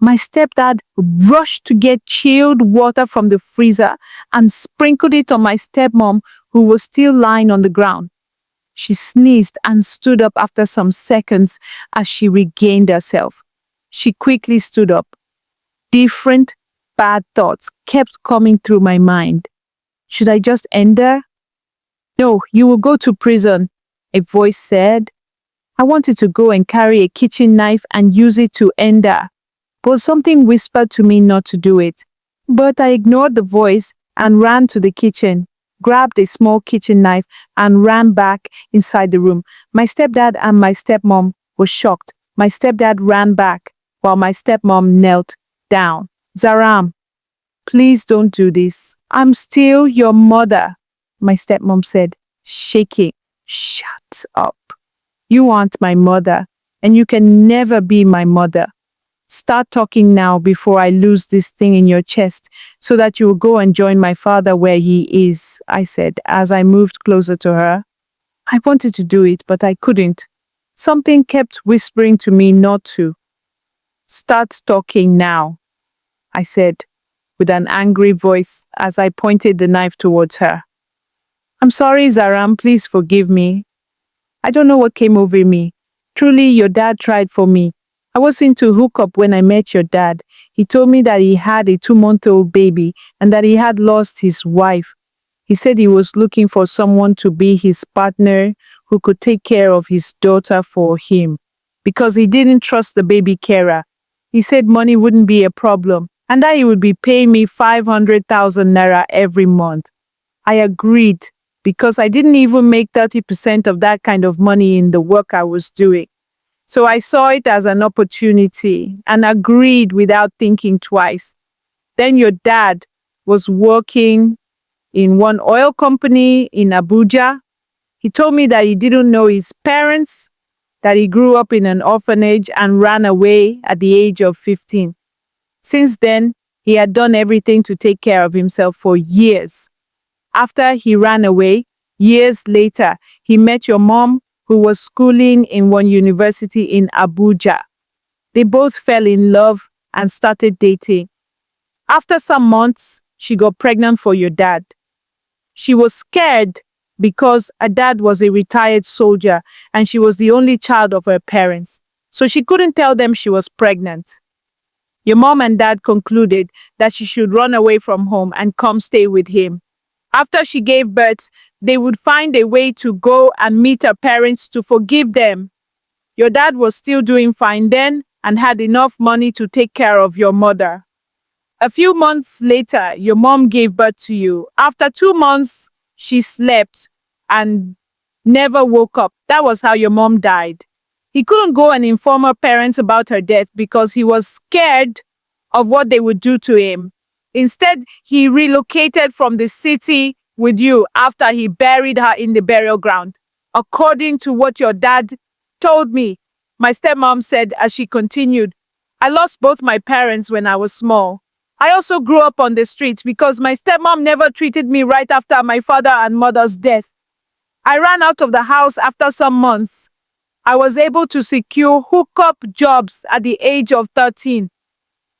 My stepdad rushed to get chilled water from the freezer and sprinkled it on my stepmom, who was still lying on the ground. She sneezed and stood up after some seconds as she regained herself. She quickly stood up. Different bad thoughts kept coming through my mind. Should I just end her? No, you will go to prison, a voice said. I wanted to go and carry a kitchen knife and use it to end her, but something whispered to me not to do it. But I ignored the voice and ran to the kitchen, grabbed a small kitchen knife and ran back inside the room. My stepdad and my stepmom were shocked. My stepdad ran back while my stepmom knelt down. Zaram, please don't do this. I'm still your mother, my stepmom said, shaking. Shut up. You aren't my mother, and you can never be my mother. Start talking now before I lose this thing in your chest so that you will go and join my father where he is, I said as I moved closer to her. I wanted to do it, but I couldn't. Something kept whispering to me not to. Start talking now, I said with an angry voice as I pointed the knife towards her. I'm sorry, Zaram, please forgive me. I don't know what came over me. Truly, your dad tried for me. I was into hookup when I met your dad. He told me that he had a 2-month-old baby and that he had lost his wife. He said he was looking for someone to be his partner who could take care of his daughter for him because he didn't trust the baby carer. He said money wouldn't be a problem and that he would be paying me 500,000 naira every month. I agreed because I didn't even make 30% of that kind of money in the work I was doing. So I saw it as an opportunity and agreed without thinking twice. Then your dad was working in one oil company in Abuja. He told me that he didn't know his parents, that he grew up in an orphanage and ran away at the age of 15. Since then, he had done everything to take care of himself for years. After he ran away, years later, he met your mom, who was schooling in one university in Abuja. They both fell in love and started dating. After some months, she got pregnant for your dad. She was scared because her dad was a retired soldier and she was the only child of her parents. So she couldn't tell them she was pregnant. Your mom and dad concluded that she should run away from home and come stay with him. After she gave birth, they would find a way to go and meet her parents to forgive them. Your dad was still doing fine then and had enough money to take care of your mother. A few months later, your mom gave birth to you. After 2 months, she slept and never woke up. That was how your mom died. He couldn't go and inform her parents about her death because he was scared of what they would do to him. Instead, he relocated from the city with you after he buried her in the burial ground. According to what your dad told me, my stepmom said as she continued, I lost both my parents when I was small. I also grew up on the streets because my stepmom never treated me right after my father and mother's death. I ran out of the house after some months. I was able to secure hookup jobs at the age of 13.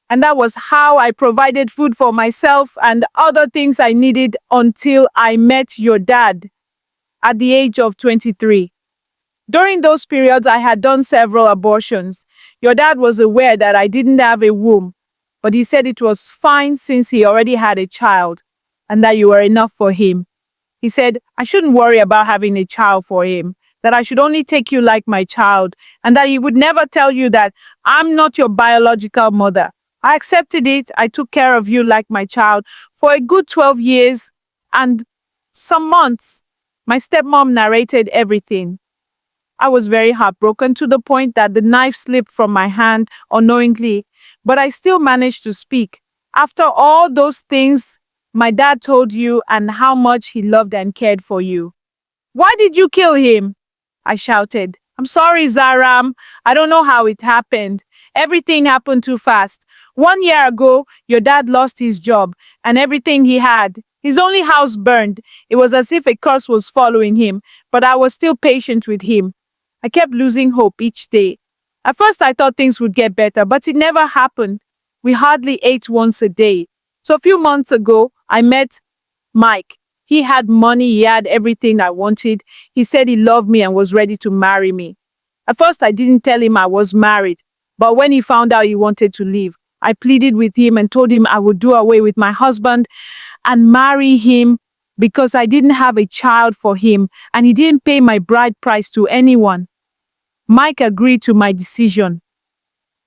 And that was how I provided food for myself and other things I needed until I met your dad at the age of 23. During those periods, I had done several abortions. Your dad was aware that I didn't have a womb, but he said it was fine since he already had a child and that you were enough for him. He said I shouldn't worry about having a child for him, that I should only take you like my child, and that he would never tell you that I'm not your biological mother. I accepted it. I took care of you like my child for a good 12 years and some months. My stepmom narrated everything. I was very heartbroken to the point that the knife slipped from my hand unknowingly, but I still managed to speak. After all those things my dad told you and how much he loved and cared for you. Why did you kill him? I shouted. I'm sorry, Zaram. I don't know how it happened. Everything happened too fast. 1 year ago, your dad lost his job and everything he had. His only house burned. It was as if a curse was following him, but I was still patient with him. I kept losing hope each day. At first, I thought things would get better, but it never happened. We hardly ate once a day. So a few months ago, I met Mike. He had money, he had everything I wanted. He said he loved me and was ready to marry me. At first, I didn't tell him I was married, but when he found out he wanted to leave, I pleaded with him and told him I would do away with my husband and marry him because I didn't have a child for him and he didn't pay my bride price to anyone. Mike agreed to my decision.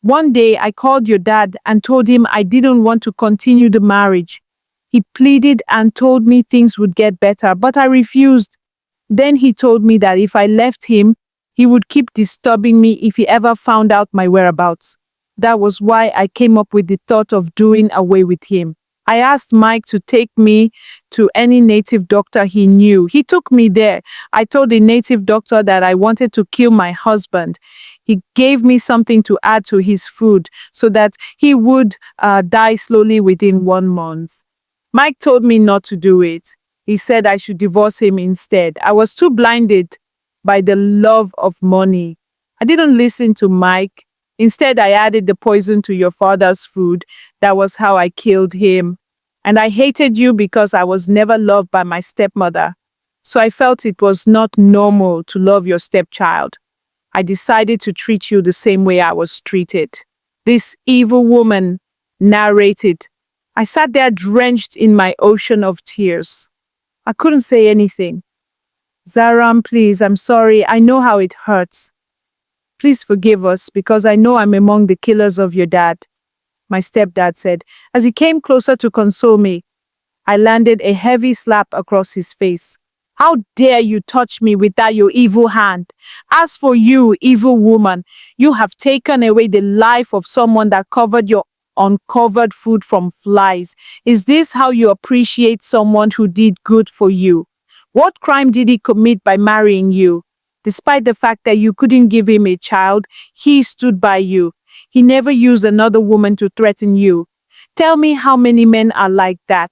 One day, I called your dad and told him I didn't want to continue the marriage. He pleaded and told me things would get better, but I refused. Then he told me that if I left him, he would keep disturbing me if he ever found out my whereabouts. That was why I came up with the thought of doing away with him. I asked Mike to take me to any native doctor he knew. He took me there. I told the native doctor that I wanted to kill my husband. He gave me something to add to his food so that he would die slowly within 1 month. Mike told me not to do it. He said I should divorce him instead. I was too blinded by the love of money. I didn't listen to Mike. Instead, I added the poison to your father's food. That was how I killed him. And I hated you because I was never loved by my stepmother. So I felt it was not normal to love your stepchild. I decided to treat you the same way I was treated. This evil woman narrated. I sat there drenched in my ocean of tears. I couldn't say anything. Zaram, please, I'm sorry. I know how it hurts. Please forgive us because I know I'm among the killers of your dad, my stepdad said. As he came closer to console me, I landed a heavy slap across his face. How dare you touch me with that your evil hand? As for you, evil woman, you have taken away the life of someone that covered your uncovered food from flies. Is this how you appreciate someone who did good for you? What crime did he commit by marrying you? Despite the fact that you couldn't give him a child, he stood by you. He never used another woman to threaten you. Tell me how many men are like that.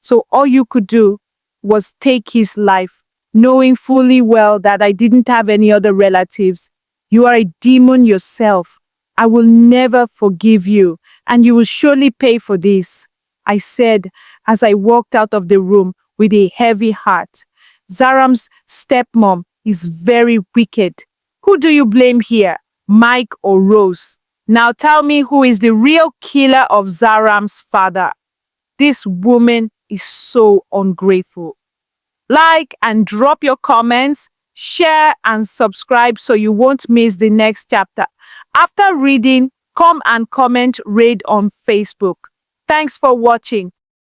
So all you could do was take his life, knowing fully well that I didn't have any other relatives. You are a demon yourself. I will never forgive you, and you will surely pay for this, I said as I walked out of the room with a heavy heart. Zaram's stepmom is very wicked. Who do you blame here, Mike or Rose? Now tell me who is the real killer of Zaram's father. This woman is so ungrateful. Like and drop your comments, share and subscribe so you won't miss the next chapter. After reading, come and comment raid on Facebook. Thanks for watching.